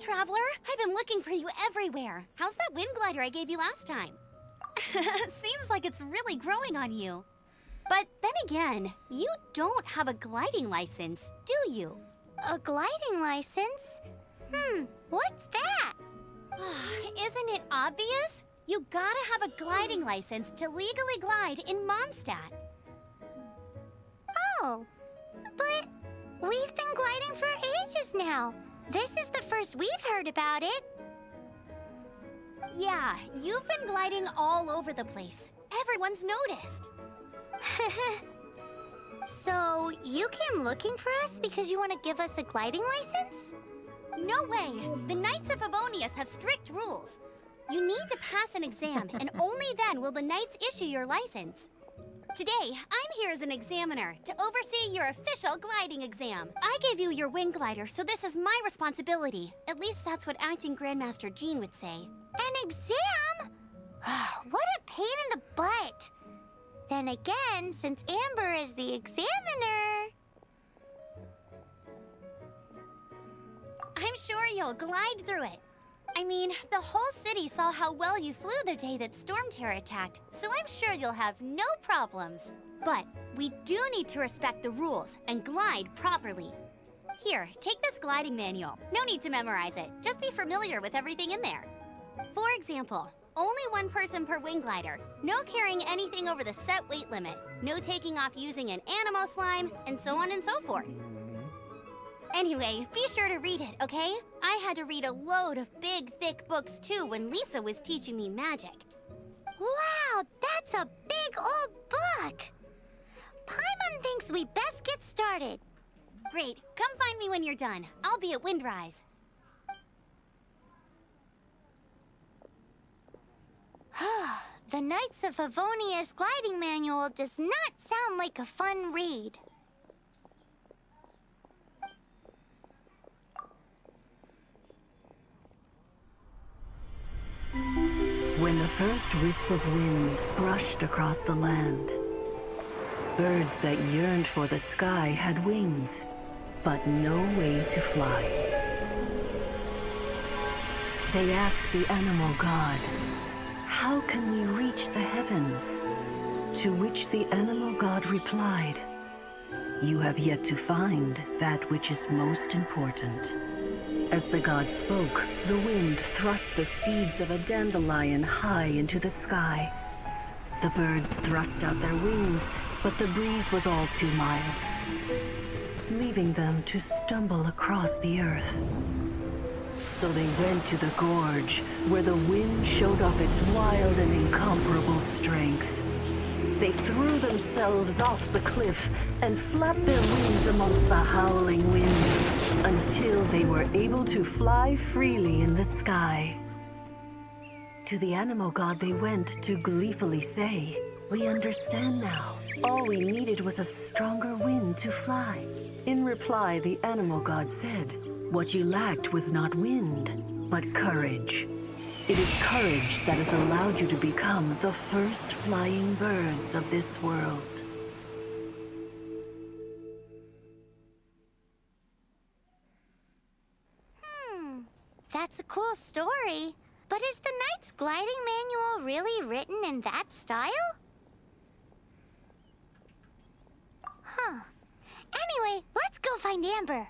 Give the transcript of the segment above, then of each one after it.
traveler. I've been looking for you everywhere. How's that wind glider I gave you last time? Seems like it's really growing on you. But then again, you don't have a gliding license, do you? A gliding license? What's that? Isn't it obvious? You gotta have a gliding license to legally glide in Mondstadt. Oh, but we've been gliding for ages now. This is the first we've heard about it. Yeah, you've been gliding all over the place. Everyone's noticed. So, you came looking for us because you want to give us a gliding license? No way! The Knights of Favonius have strict rules. You need to pass an exam, and only then will the Knights issue your license. Today, I'm here as an examiner to oversee your official gliding exam. I gave you your wing glider, so this is my responsibility. At least that's what Acting Grandmaster Jean would say. An exam? What a pain in the butt. Then again, since Amber is the examiner... I'm sure you'll glide through it. I mean, the whole city saw how well you flew the day that Storm Terror attacked, so I'm sure you'll have no problems. But we do need to respect the rules and glide properly. Here, take this gliding manual. No need to memorize it, just be familiar with everything in there. For example, only one person per wing glider, no carrying anything over the set weight limit, no taking off using an animo slime, and so on and so forth. Anyway, be sure to read it, okay? I had to read a load of big, thick books too when Lisa was teaching me magic. Wow, that's a big old book! Paimon thinks we best get started. Great, come find me when you're done. I'll be at Windrise. The Knights of Favonius gliding manual does not sound like a fun read. When the first wisp of wind brushed across the land, birds that yearned for the sky had wings, but no way to fly. They asked the animal god, "How can we reach the heavens?" To which the animal god replied, "You have yet to find that which is most important." As the god spoke, the wind thrust the seeds of a dandelion high into the sky. The birds thrust out their wings, but the breeze was all too mild, leaving them to stumble across the earth. So they went to the gorge, where the wind showed off its wild and incomparable strength. They threw themselves off the cliff and flapped their wings amongst the howling winds until they were able to fly freely in the sky. To the animal god they went to gleefully say, "We understand now. All we needed was a stronger wind to fly." In reply, the animal god said, "What you lacked was not wind, but courage. It is courage that has allowed you to become the first flying birds of this world." That's a cool story. But is the Knight's gliding manual really written in that style? Anyway, let's go find Amber.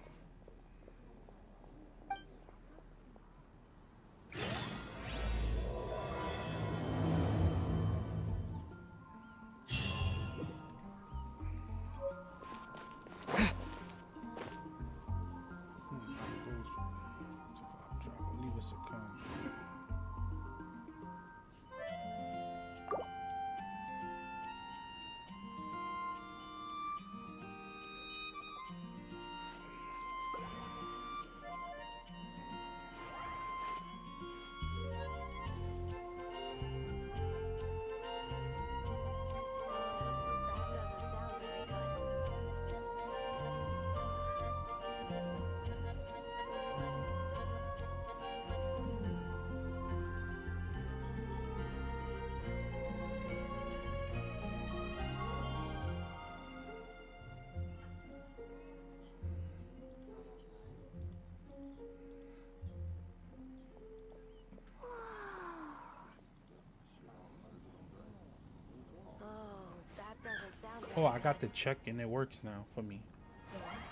Oh, I got the check-in. It works now for me.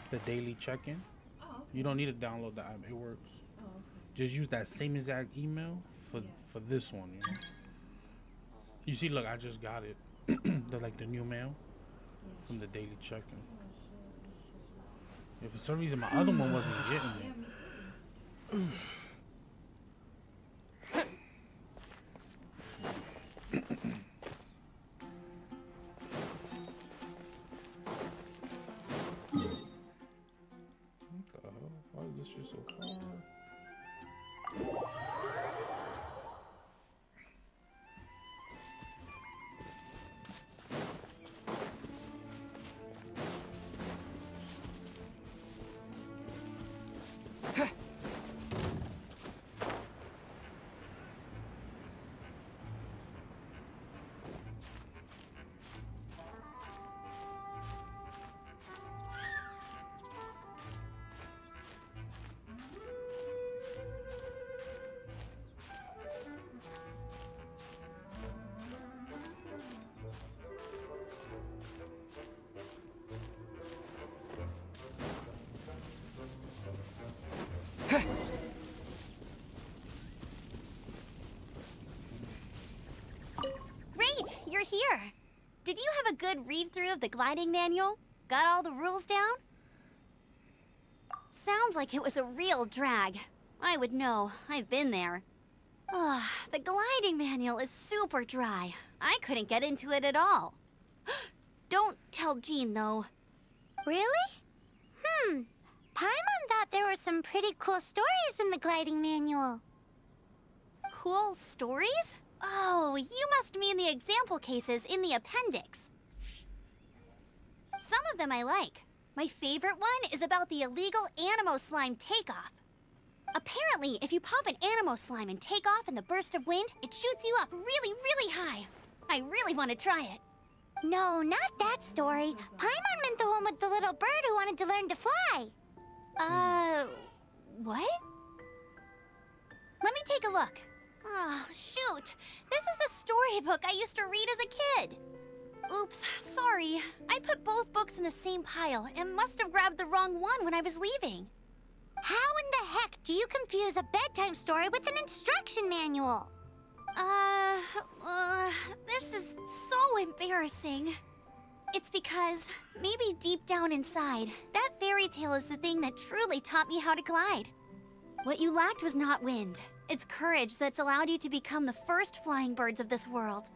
The daily check-in. Oh, okay. You don't need to download the app. It works. Oh, okay. Just use that same exact email for this one. You know. You see, look, I just got it. the new mail from the daily check-in. Yeah, for some reason my other one wasn't getting it. What the hell? Why is this shit so far? Great, you're here. Did you have a good read-through of the gliding manual? Got all the rules down? Sounds like it was a real drag. I would know. I've been there. Ugh, the gliding manual is super dry. I couldn't get into it at all. Don't tell Jean, though. Really? Paimon thought there were some pretty cool stories in the gliding manual. Cool stories? Oh, you must mean the example cases in the appendix. Some of them I like. My favorite one is about the illegal Animo slime takeoff. Apparently, if you pop an Animo slime and take off in the burst of wind, it shoots you up really, really high. I really want to try it. No, not that story. Paimon meant the one with the little bird who wanted to learn to fly. What? Let me take a look. Oh, shoot. This is the storybook I used to read as a kid. Oops, sorry. I put both books in the same pile and must have grabbed the wrong one when I was leaving. How in the heck do you confuse a bedtime story with an instruction manual? This is so embarrassing. It's because, maybe deep down inside, that fairy tale is the thing that truly taught me how to glide. What you lacked was not wind. It's courage that's allowed you to become the first flying birds of this world.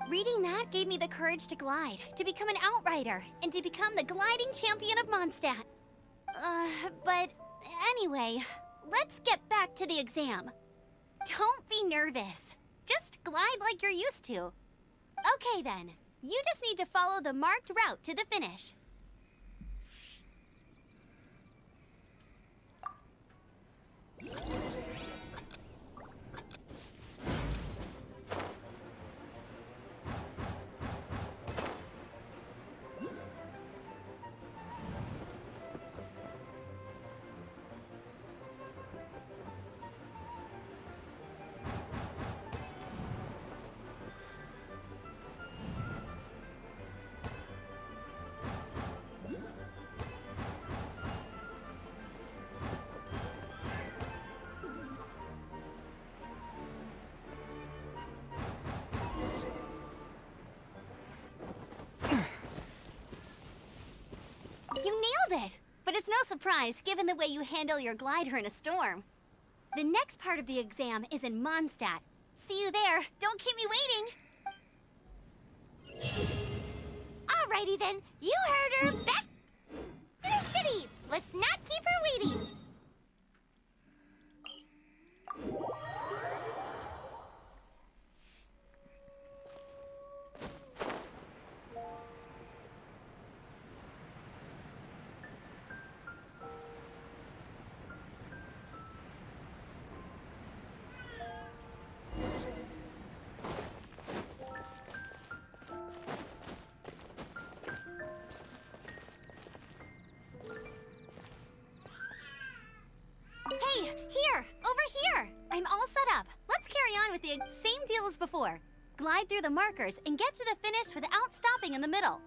Reading that gave me the courage to glide, to become an outrider, and to become the gliding champion of Mondstadt. But anyway, let's get back to the exam. Don't be nervous. Just glide like you're used to. Okay then, you just need to follow the marked route to the finish. You nailed it! But it's no surprise, given the way you handle your glider in a storm. The next part of the exam is in Mondstadt. See you there. Don't keep me waiting. Alrighty then, you heard her. Back to the city. Let's not keep her waiting. Hey, here! Over here! I'm all set up. Let's carry on with the same deal as before. Glide through the markers and get to the finish without stopping in the middle.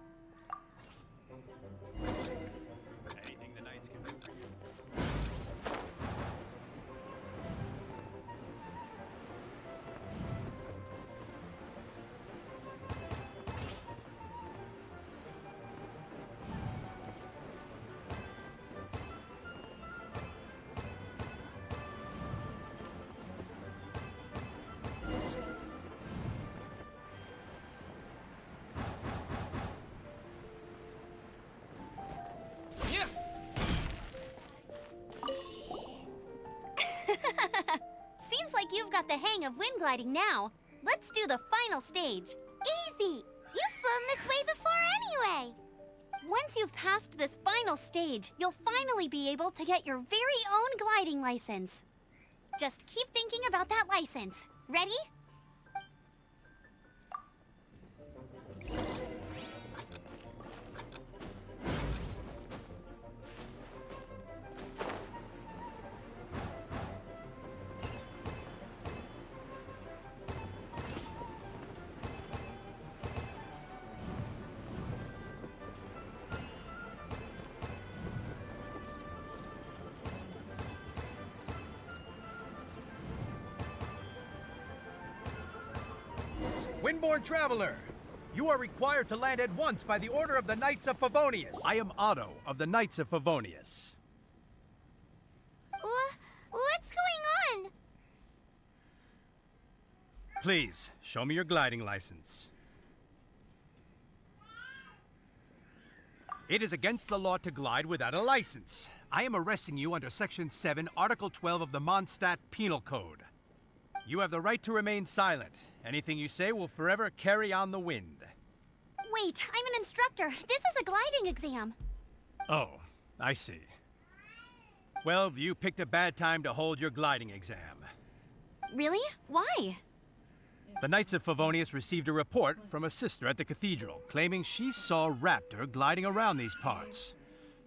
like you've got the hang of wind gliding now. Let's do the final stage. Easy! You've flown this way before anyway! Once you've passed this final stage, you'll finally be able to get your very own gliding license. Just keep thinking about that license. Ready? Windborne Traveler, you are required to land at once by the order of the Knights of Favonius. I am Otto of the Knights of Favonius. What's going on? Please, show me your gliding license. It is against the law to glide without a license. I am arresting you under Section 7, Article 12 of the Mondstadt Penal Code. You have the right to remain silent. Anything you say will forever carry on the wind. Wait, I'm an instructor. This is a gliding exam. Oh, I see. Well, you picked a bad time to hold your gliding exam. Really? Why? The Knights of Favonius received a report from a sister at the cathedral claiming she saw Raptor gliding around these parts.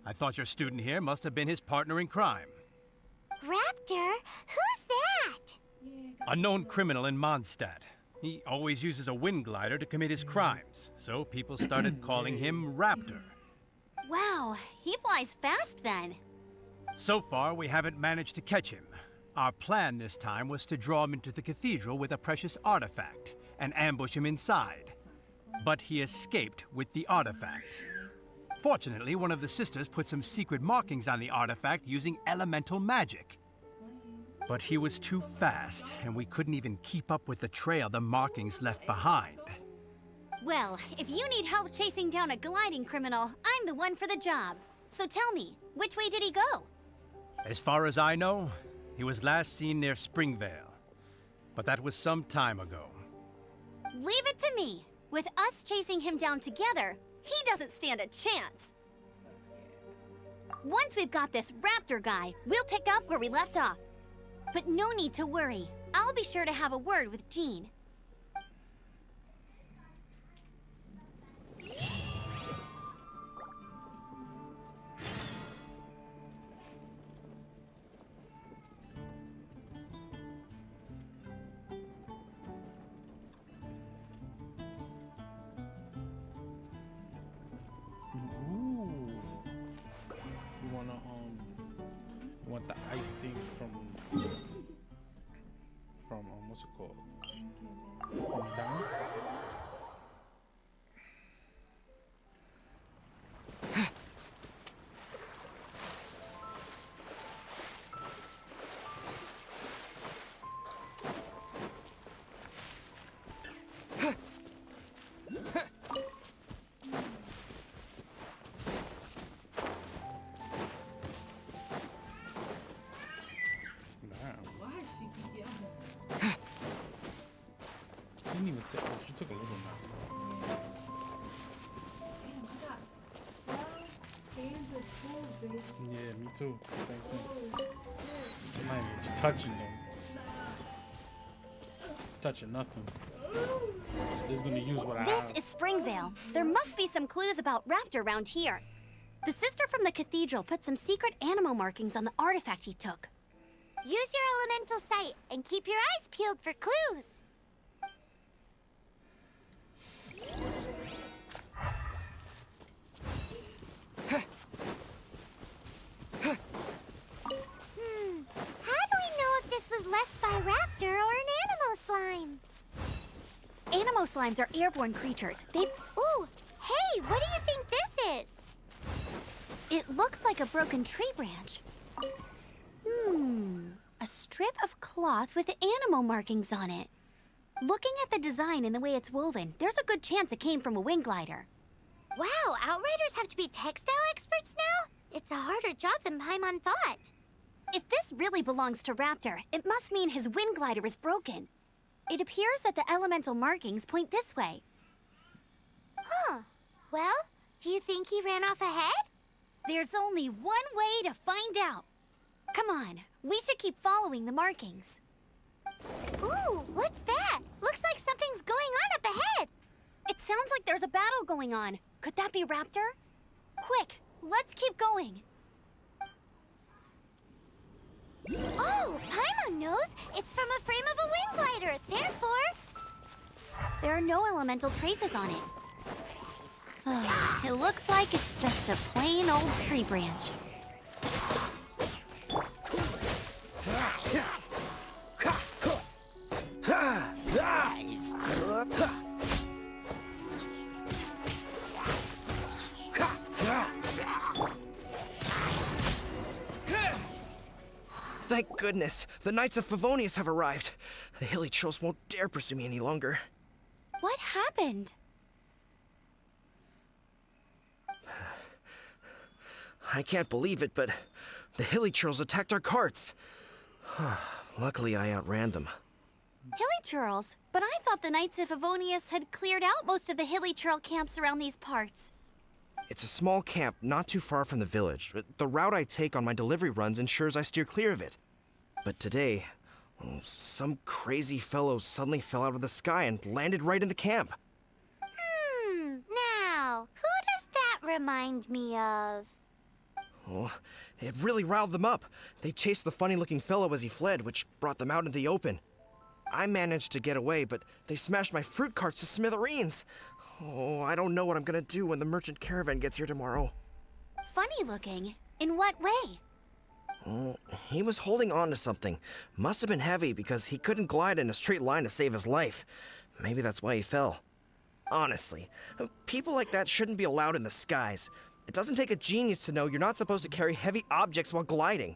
I thought your student here must have been his partner in crime. Raptor? Who's that? A known criminal in Mondstadt. He always uses a wind glider to commit his crimes, so people started calling him Raptor. Wow, he flies fast then. So far, we haven't managed to catch him. Our plan this time was to draw him into the cathedral with a precious artifact and ambush him inside. But he escaped with the artifact. Fortunately, one of the sisters put some secret markings on the artifact using elemental magic. But he was too fast, and we couldn't even keep up with the trail the markings left behind. Well, if you need help chasing down a gliding criminal, I'm the one for the job. So tell me, which way did he go? As far as I know, he was last seen near Springvale. But that was some time ago. Leave it to me. With us chasing him down together, he doesn't stand a chance. Once we've got this Raptor guy, we'll pick up where we left off. But no need to worry. I'll be sure to have a word with Jean. Ooh. You want the ice thing from what's it called? From down? Didn't even take. She took a little nap. Yeah, me too. Same thing. I'm not even touching them. Touching nothing. Just gonna use what I have. This is Springvale. There must be some clues about Raptor around here. The sister from the cathedral put some secret animal markings on the artifact he took. Use your elemental sight and keep your eyes peeled for clues. How do we know if this was left by Raptor or an Animo slime? Animo slimes are airborne creatures. Ooh, hey, what do you think this is? It looks like a broken tree branch. A strip of cloth with Animo markings on it. Looking at the design and the way it's woven, there's a good chance it came from a wind glider. Wow, Outriders have to be textile experts now? It's a harder job than Paimon thought. If this really belongs to Raptor, it must mean his wind glider is broken. It appears that the elemental markings point this way. Huh. Well, do you think he ran off ahead? There's only one way to find out. Come on, we should keep following the markings. Ooh, what's that? Looks like something's going on up ahead. It sounds like there's a battle going on. Could that be Raptor? Quick, let's keep going. Oh, Paimon knows. It's from a frame of a wind glider. Therefore, There are no elemental traces on it. It looks like it's just a plain old tree branch. Thank goodness, the Knights of Favonius have arrived. The hilly trolls won't dare pursue me any longer. What happened? I can't believe it, but the hilly trolls attacked our carts. Luckily, I outran them. Hilly Churls? But I thought the Knights of Favonius had cleared out most of the Hilly Churl camps around these parts. It's a small camp not too far from the village. The route I take on my delivery runs ensures I steer clear of it. But today, some crazy fellow suddenly fell out of the sky and landed right in the camp. Now, who does that remind me of? Oh, it really riled them up. They chased the funny-looking fellow as he fled, which brought them out into the open. I managed to get away, but they smashed my fruit carts to smithereens. Oh, I don't know what I'm gonna do when the merchant caravan gets here tomorrow. Funny looking? In what way? Oh, he was holding on to something. Must have been heavy because he couldn't glide in a straight line to save his life. Maybe that's why he fell. Honestly, people like that shouldn't be allowed in the skies. It doesn't take a genius to know you're not supposed to carry heavy objects while gliding.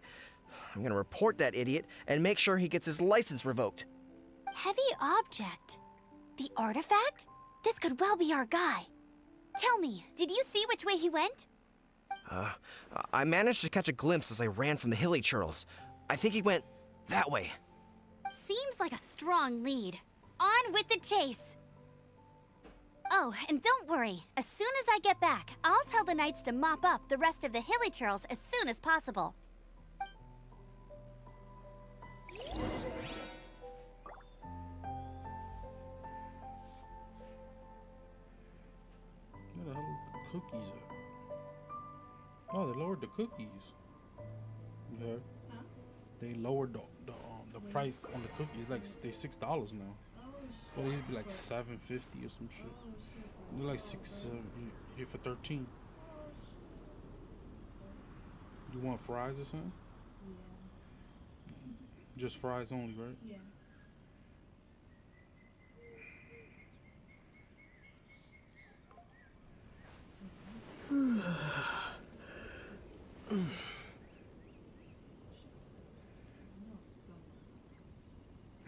I'm gonna report that idiot and make sure he gets his license revoked. Heavy object? The artifact? This could well be our guy. Tell me, did you see which way he went? I managed to catch a glimpse as I ran from the hilly churls. I think he went that way. Seems like a strong lead. On with the chase! Oh, and don't worry. As soon as I get back, I'll tell the Knights to mop up the rest of the Hilly Churls as soon as possible. Where the hell are the cookies at? Oh, they lowered the cookies. You heard? Huh? They lowered the price on the cookies. Like they $6 now. Well, they used to be like $7.50 or some shit. They're like $6 here for 13. You want fries or something? Yeah. Just fries only, right? Yeah.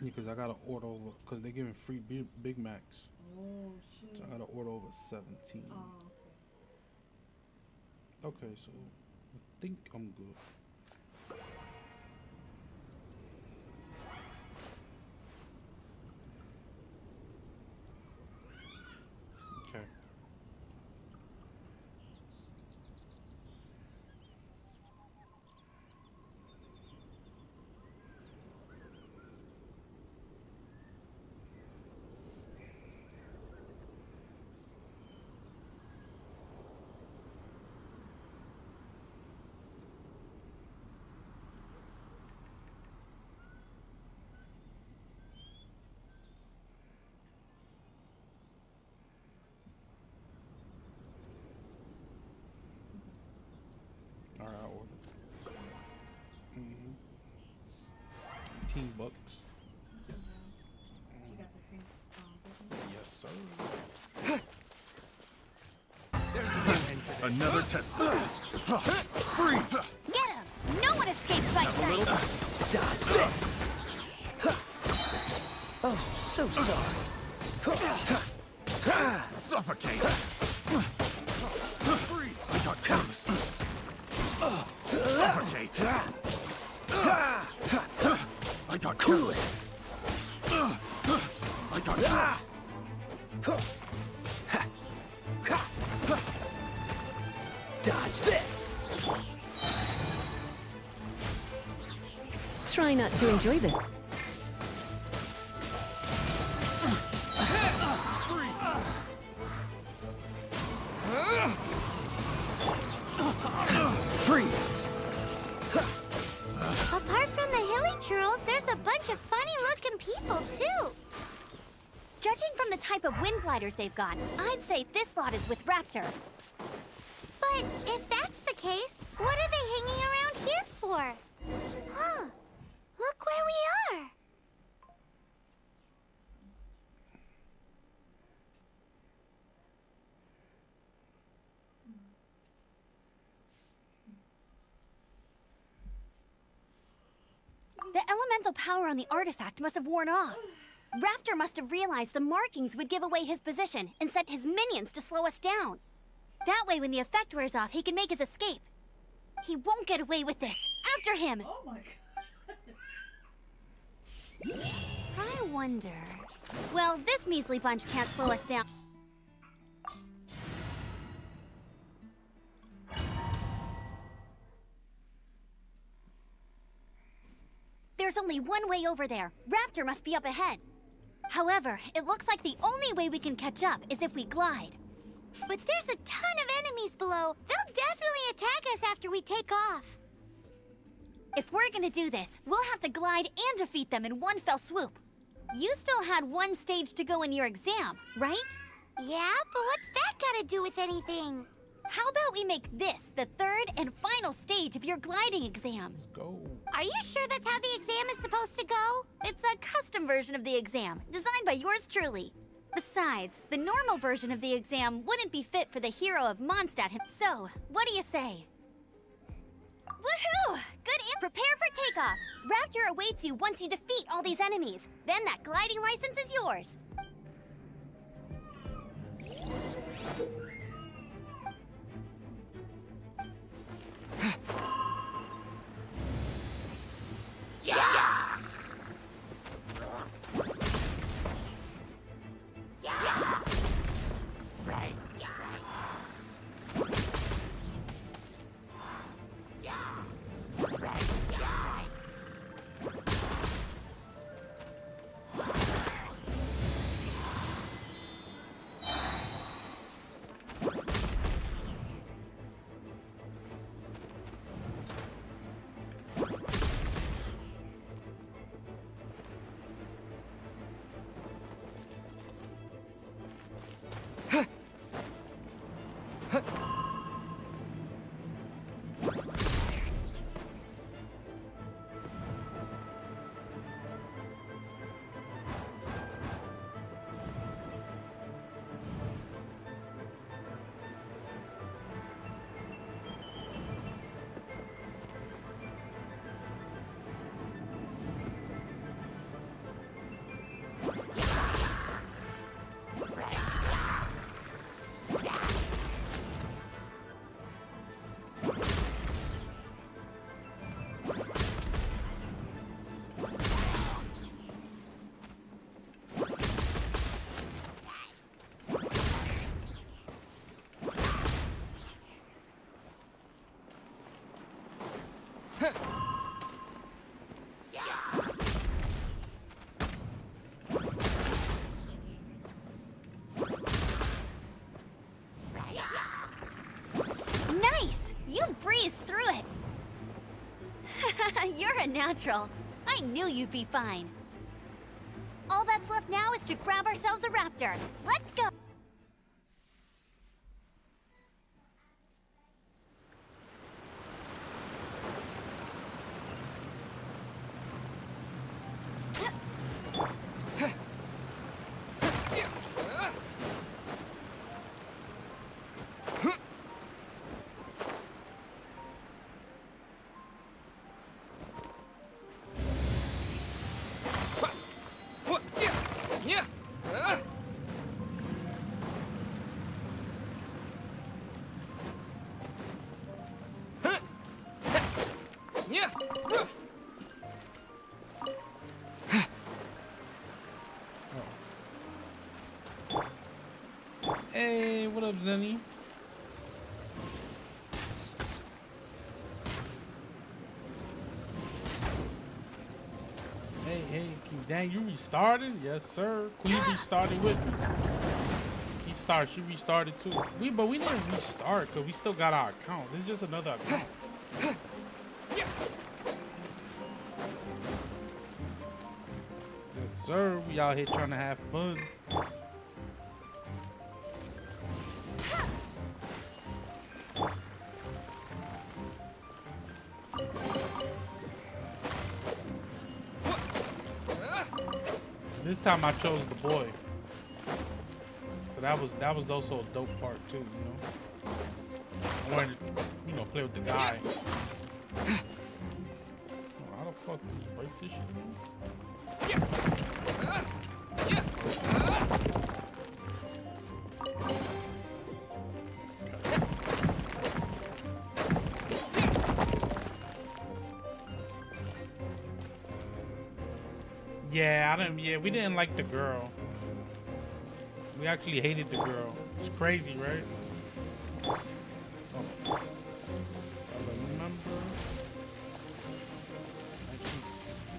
Because I gotta order over, because they're giving free Big Macs. Oh, shit. So I gotta order over 17. Oh, okay. Okay, so I think I'm good. Okay. Alright, I ordered. $18. Yes, sir. Another test. Freeze! Get him! No one escapes by sight! Dodge this. Oh, so sorry. Suffocate! Freeze! I got careless. Suffocate! I got cool it. I got Dodge this. Try not to enjoy this. Freeze. Apart from the hilly churls, there's a bunch of funny-looking people, too. Judging from the type of wind gliders they've got, I'd say this lot is with Raptor. But if that's the case, what are they hanging around here for? Huh. Look where we are. The elemental power on the artifact must have worn off. Raptor must have realized the markings would give away his position and sent his minions to slow us down. That way, when the effect wears off, he can make his escape. He won't get away with this. After him! Oh my god. I wonder... Well, this measly bunch can't slow us down. There's only one way over there. Raptor must be up ahead. However, it looks like the only way we can catch up is if we glide. But there's a ton of enemies below. They'll definitely attack us after we take off. If we're gonna do this, we'll have to glide and defeat them in one fell swoop. You still had one stage to go in your exam, right? Yeah, but what's that gotta do with anything? How about we make this the third and final stage of your gliding exam? Let's go. Are you sure that's how the exam is supposed to go? It's a custom version of the exam, designed by yours truly. Besides, the normal version of the exam wouldn't be fit for the hero of Mondstadt himself. So, what do you say? Woohoo! Prepare for takeoff! Raptor awaits you once you defeat all these enemies. Then that gliding license is yours. Nice! You breezed through it! You're a natural. I knew you'd be fine. All that's left now is to grab ourselves a raptor. Let's go! Hey, what up, Zenny? Hey, dang, you restarted? Yes, sir. Queen restarted with me. She restarted too. But we didn't restart because we still got our account. This is just another account. Yes, sir. We out here trying to have fun. This time I chose the boy. So that was also a dope part too, you know. I wanted to, you know, play with the guy. Oh, how the fuck do you break this shit, man? Yeah, we didn't like the girl. We actually hated the girl. It's crazy, right? Oh. I remember. Actually,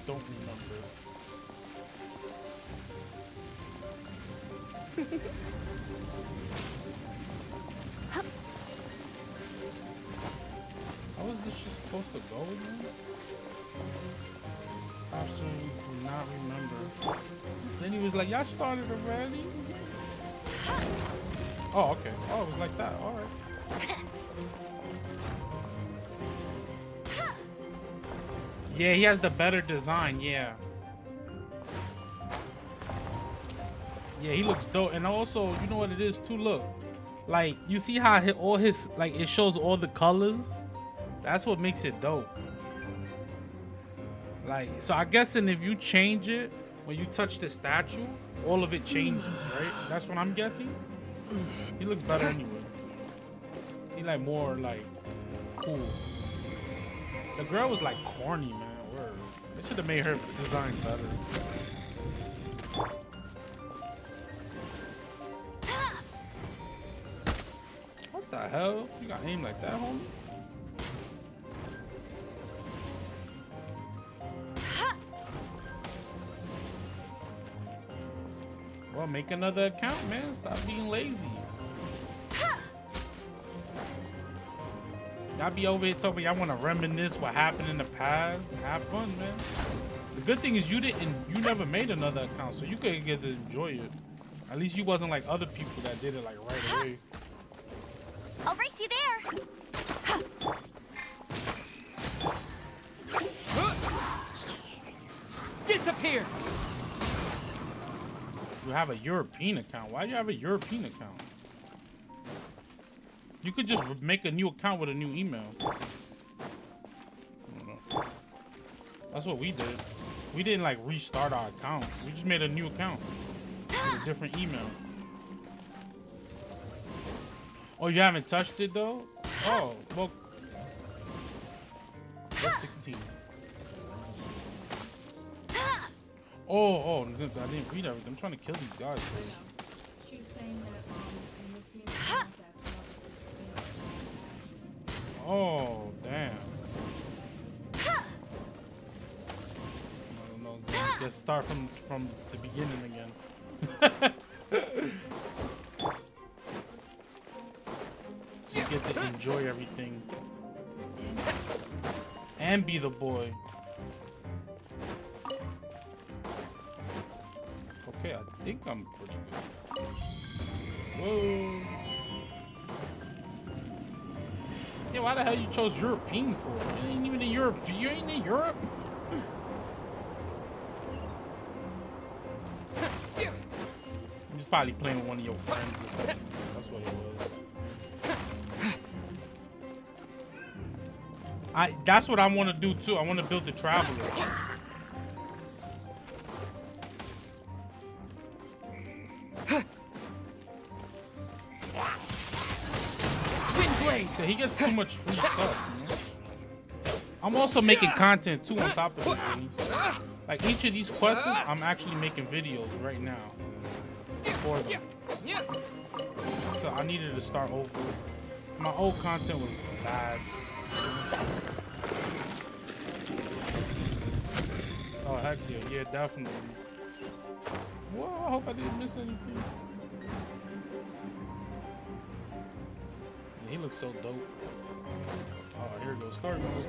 don't remember. How was this shit supposed to go, man? Absolutely do not remember. Then he was like, y'all started already? Oh, okay. Oh, it was like that. All right. Yeah, he has the better design. Yeah. Yeah, he looks dope. And also, you know what it is too? Look, like you see how all his like it shows all the colors. That's what makes it dope. Like, so I guessing if you change it when you touch the statue, all of it changes, right? That's what I'm guessing. He looks better anyway. He like more like cool. The girl was like corny, man. Word. They should have made her design better. What the hell? You got aim like that, homie? Well, make another account, man. Stop being lazy. Y'all be over here talking y'all want to reminisce what happened in the past. Have fun, man. The good thing is you never made another account, so you could get to enjoy it. At least you wasn't like other people that did it like right away. I'll race you there. Disappear! You have a European account. Why do you have a European account? You could just make a new account with a new email. I don't know. That's what we did. We didn't like restart our account. We just made a new account with a different email. Oh, you haven't touched it though? Oh, well. That's 16. Oh, I didn't read everything. I'm trying to kill these guys, bro. She's saying that Oh, damn. I don't know. Just start from the beginning again. You get to enjoy everything. And be the boy. Okay, I think I'm pretty good. Whoa. Yeah, why the hell you chose European for? You ain't even in Europe. You ain't in Europe? I'm just probably playing with one of your friends or something. That's what it was. That's what I want to do too. I want to build the Traveler. So he gets too much free stuff, you know? I'm also making content too on top of it. Like each of these quests, I'm actually making videos right now for them. So I needed to start over. My old content was bad. Oh heck yeah, yeah, definitely. Whoa, I hope I didn't miss anything. Yeah, he looks so dope. Oh, here goes story mode.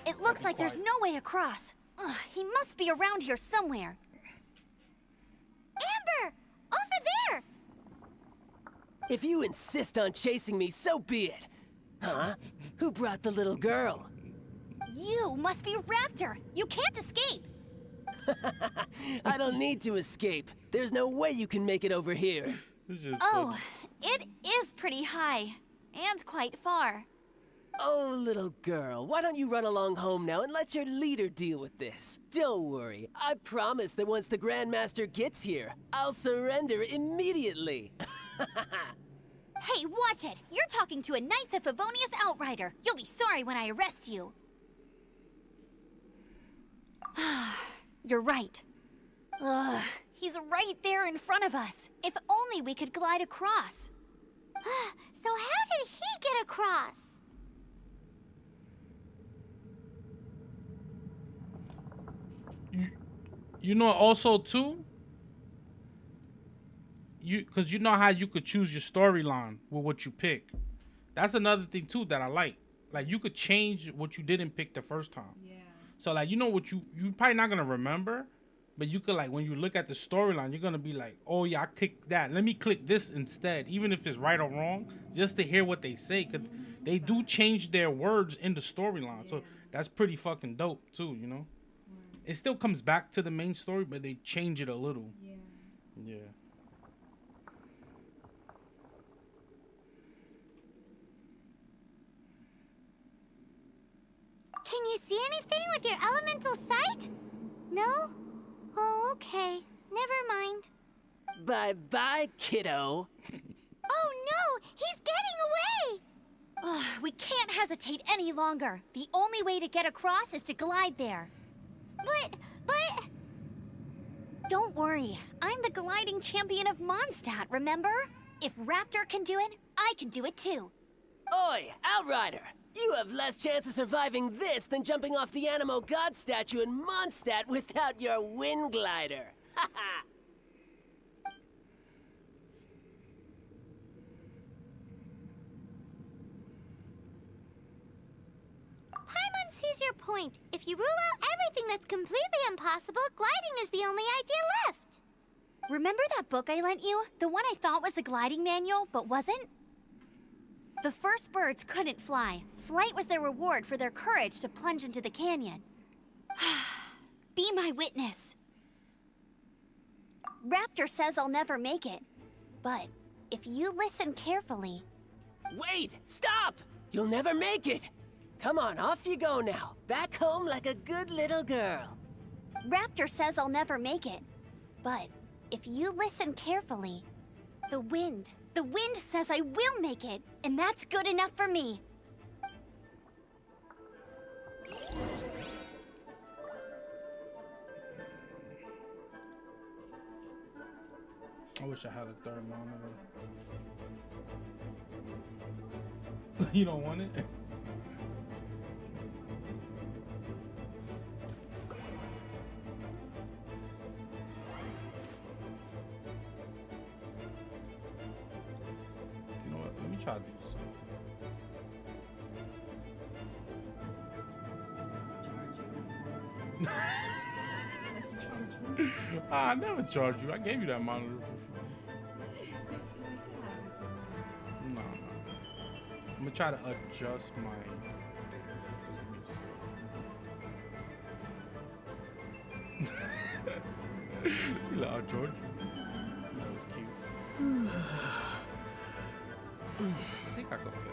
It looks like there's no way across. Ugh, he must be around here somewhere. Amber! Over there! If you insist on chasing me, so be it. Huh? Who brought the little girl? You must be Raptor. You can't escape. I don't need to escape. There's no way you can make it over here. Oh, it is pretty high. And quite far. Oh, little girl, why don't you run along home now and let your leader deal with this? Don't worry, I promise that once the Grandmaster gets here, I'll surrender immediately. Hey, watch it! You're talking to a Knights of Favonius outrider. You'll be sorry when I arrest you. You're right. Ugh, he's right there in front of us. If only we could glide across. So how did he get across? You know also too, because you know how you could choose your storyline with what you pick. That's another thing too that I like. Like you could change what you didn't pick the first time. Yeah. So like you know what you probably not gonna remember, but you could like when you look at the storyline, you're gonna be like, oh yeah, I clicked that. Let me click this instead, even if it's right or wrong, just to hear what they say. Cause they do change their words in the storyline, so that's pretty fucking dope too. You know. It still comes back to the main story, but they change it a little. Yeah. Yeah. Can you see anything with your elemental sight? No? Oh, okay. Never mind. Bye-bye, kiddo. Oh no! He's getting away! Ugh, we can't hesitate any longer. The only way to get across is to glide there. But... Don't worry. I'm the gliding champion of Mondstadt, remember? If Raptor can do it, I can do it too. Oi, Outrider! You have less chance of surviving this than jumping off the Animo God statue in Mondstadt without your wind glider. Haha! Paimon sees your point. If you rule out everything that's completely impossible, gliding is the only idea left. Remember that book I lent you? The one I thought was the gliding manual, but wasn't? The first birds couldn't fly. Flight was their reward for their courage to plunge into the canyon. Be my witness. Raptor says I'll never make it. But if you listen carefully... Wait! Stop! You'll never make it! Come on, off you go now. Back home like a good little girl. Raptor says I'll never make it. But if you listen carefully, the wind says I will make it, and that's good enough for me. I wish I had a third monitor. You don't want it? You know what? Let me try to do something. I never charged you. I gave you that monitor for free. No. I'm gonna try to adjust my. She like, I'll charge you. That was cute. I think I could fit it.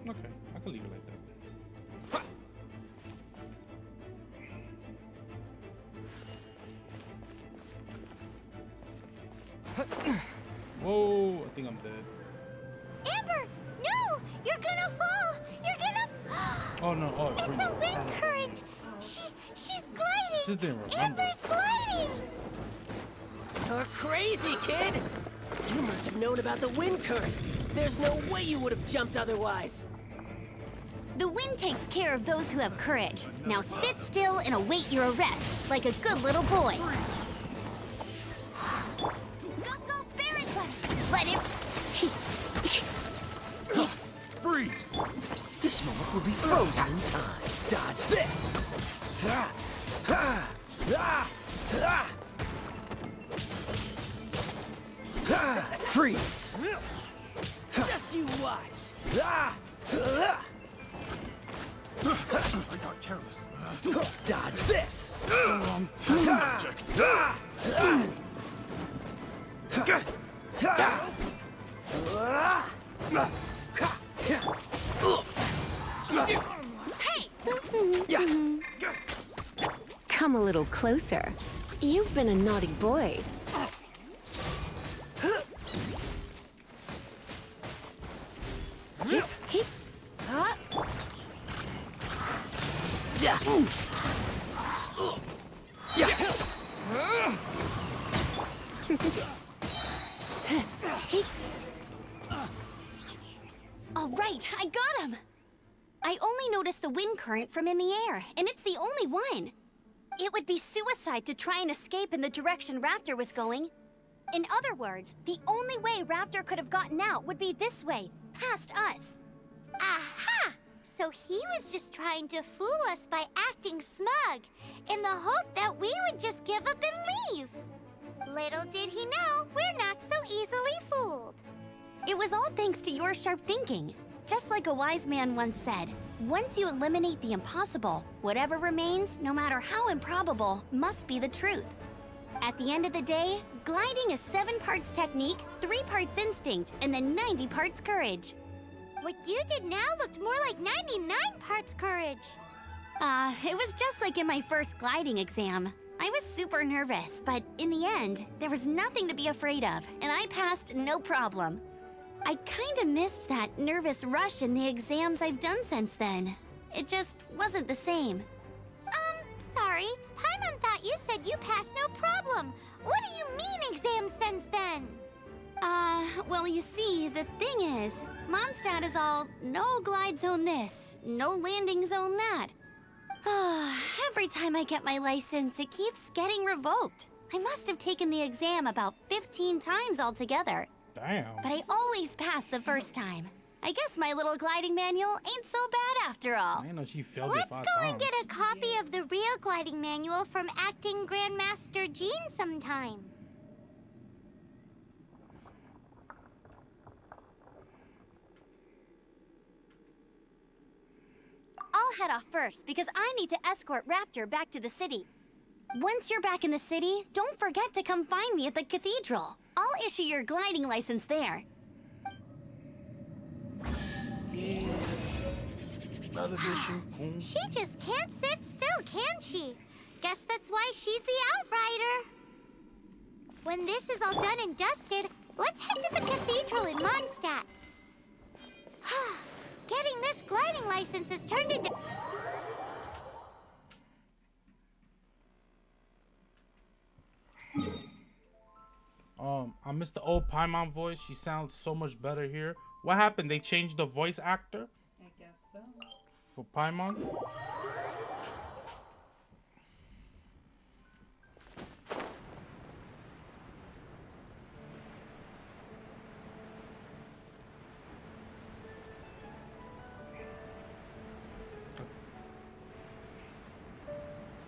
Okay, I can leave it like that. Whoa, I think I'm dead. Amber, no! You're gonna fall! You're gonna... Oh no, oh, It's a wind current! She's gliding! Just didn't remember. Amber's gliding! You're crazy, kid! You must have known about the wind current. There's no way you would have jumped otherwise. The wind takes care of those who have courage. Now sit still and await your arrest, like a good little boy. Go, Baron Bunny! Let him... Freeze! This moment will be frozen in time. Dodge this! Freeze! Just you watch. I got careless. Dodge this! Hey! Come a little closer. You've been a naughty boy. All right, I got him! I only noticed the wind current from in the air, and it's the only one. It would be suicide to try and escape in the direction Raptor was going. In other words, the only way Raptor could have gotten out would be this way, past us. Aha! So he was just trying to fool us by acting smug, in the hope that we would just give up and leave. Little did he know, we're not so easily fooled. It was all thanks to your sharp thinking. Just like a wise man once said, once you eliminate the impossible, whatever remains, no matter how improbable, must be the truth. At the end of the day, gliding is 7 parts technique, 3 parts instinct, and then 90 parts courage. What you did now looked more like 99 parts courage. It was just like in my first gliding exam. I was super nervous, but in the end, there was nothing to be afraid of, and I passed no problem. I kinda missed that nervous rush in the exams I've done since then. It just wasn't the same. Sorry. Paimon thought you said you passed no problem. What do you mean exam sense then? Well, you see, the thing is, Mondstadt is all no glide zone this, no landing zone that. Every time I get my license, it keeps getting revoked. I must have taken the exam about 15 times altogether. Damn. But I always pass the first time. I guess my little gliding manual ain't so bad after all. I know she failed Let's it 5 go times. and get a copy of the real gliding manual from acting Grandmaster Jean sometime. I'll head off first because I need to escort Raptor back to the city. Once you're back in the city, don't forget to come find me at the cathedral. I'll issue your gliding license there. Another mission. She just can't sit still, can she? Guess that's why she's the outrider. When this is all done and dusted, let's head to the cathedral in Mondstadt. Getting this gliding license has turned into... I missed the old Paimon voice. She sounds so much better here. What happened? They changed the voice actor I guess so. for Paimon?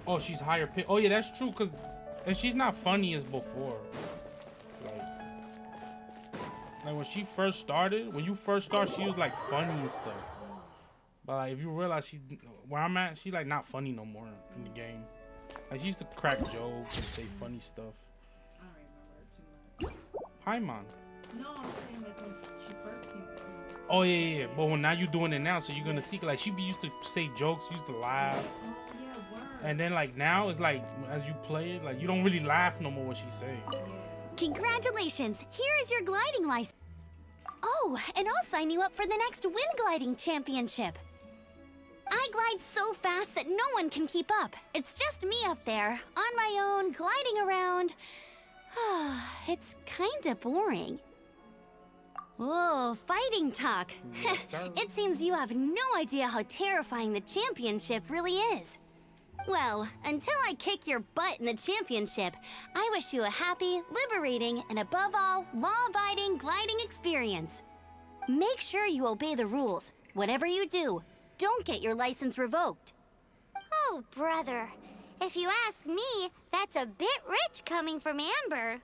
Oh, she's higher pitch. Oh yeah, that's true. And she's not funny as before. Like when she first started, when you first start, she was like funny and stuff. But like if you realize where I'm at, she's like not funny no more in the game. Like she used to crack jokes and say funny stuff. I don't remember too much. Paimon. No, I'm saying like when she first came through. Oh yeah. But when now you're doing it now, so you're gonna see like she used to say jokes, used to laugh. Oh, yeah, word. And then like now it's like as you play it, like you don't really laugh no more what she say. Yeah. Congratulations! Here is your gliding license. Oh, and I'll sign you up for the next wind gliding championship. I glide so fast that no one can keep up. It's just me up there, on my own, gliding around. It's kinda boring. Oh, fighting talk. Yes, sir. It seems you have no idea how terrifying the championship really is. Well, until I kick your butt in the championship, I wish you a happy, liberating, and above all, law-abiding gliding experience. Make sure you obey the rules. Whatever you do, don't get your license revoked. Oh, brother. If you ask me, that's a bit rich coming from Amber.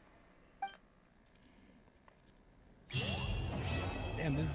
Damn, this